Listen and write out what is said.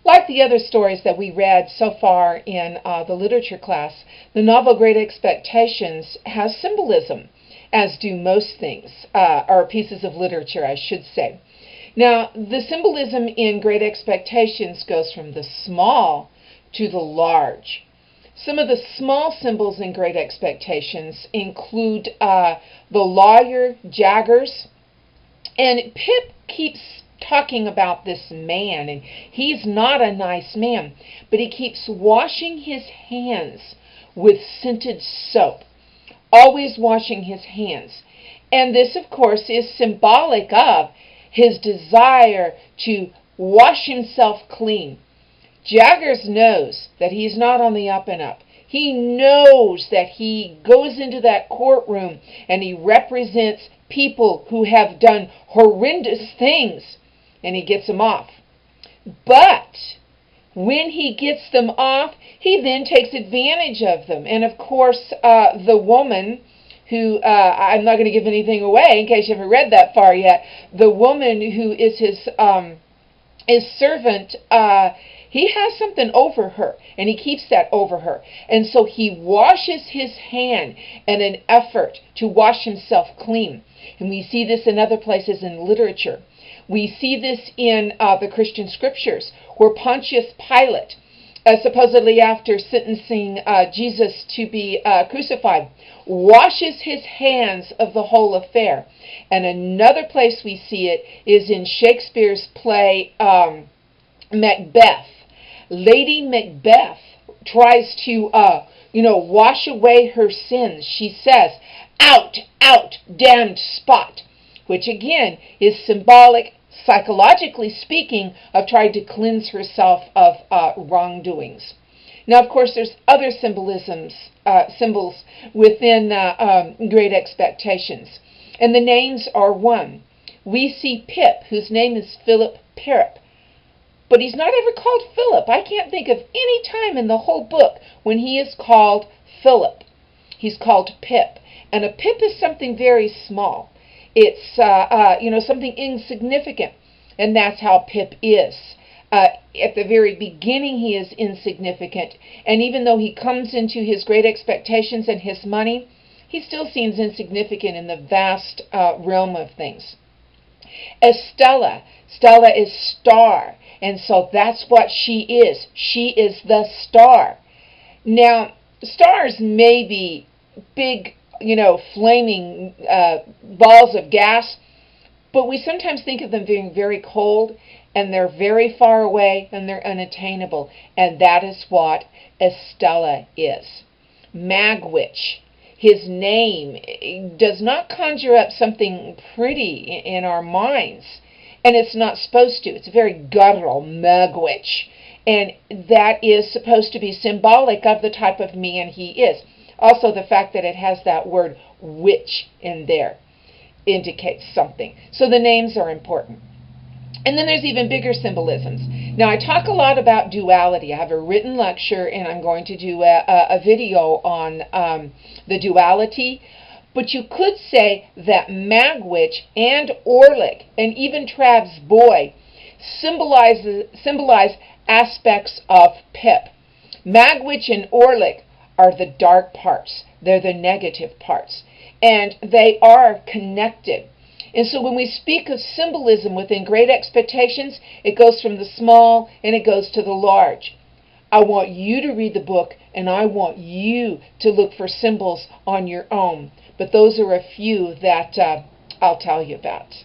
Like the other stories that we read so far in the literature class, the novel Great Expectations has symbolism, as do most things, or pieces of literature, I should say. Now, the symbolism in Great Expectations goes from the small to the large. Some of the small symbols in Great Expectations include the lawyer Jaggers, and Pip keeps talking about this man, and he's not a nice man, but he keeps washing his hands with scented soap, always washing his hands. And this, of course, is symbolic of his desire to wash himself clean. Jaggers knows that he's not on the up and up. He knows that he goes into that courtroom and he represents people who have done horrendous things, and he gets them off. But when he gets them off, he then takes advantage of them. And of course, the woman who, I'm not going to give anything away in case you haven't read that far yet, the woman who is his servant, he has something over her, and he keeps that over her. And so he washes his hand in an effort to wash himself clean. And we see this in other places in literature. We see this in the Christian scriptures, where Pontius Pilate, supposedly after sentencing Jesus to be crucified, washes his hands of the whole affair. And another place we see it is in Shakespeare's play Macbeth. Lady Macbeth tries to, wash away her sins. She says, "Out, out, damned spot," which again is symbolic, psychologically speaking, of trying to cleanse herself of wrongdoings. Now, of course, there's other symbols within Great Expectations, and the names are one. We see Pip, whose name is Philip Parrop, but he's not ever called Philip. I can't think of any time in the whole book when he is called Philip. He's called Pip, and a pip is something very small. It's something insignificant, and that's how Pip is. At the very beginning, he is insignificant, and even though he comes into his Great Expectations and his money, he still seems insignificant in the vast realm of things. Stella is star, and so that's what she is. She is the star. Now, stars may be big, flaming balls of gas, but we sometimes think of them being very cold, and they're very far away, and they're unattainable, and that is what Stella is. Magwitch, his name does not conjure up something pretty in our minds, and it's not supposed to. It's very guttural, Magwitch, and that is supposed to be symbolic of the type of man he is. Also, the fact that it has that word witch in there indicates something. So the names are important. And then there's even bigger symbolisms. Now, I talk a lot about duality. I have a written lecture, and I'm going to do a video on the duality. But you could say that Magwitch and Orlick, and even Trabb's boy, symbolize aspects of Pip. Magwitch and Orlick are the dark parts. They're the negative parts. And they are connected. And so when we speak of symbolism within Great Expectations, it goes from the small and it goes to the large. I want you to read the book, and I want you to look for symbols on your own. But those are a few that I'll tell you about.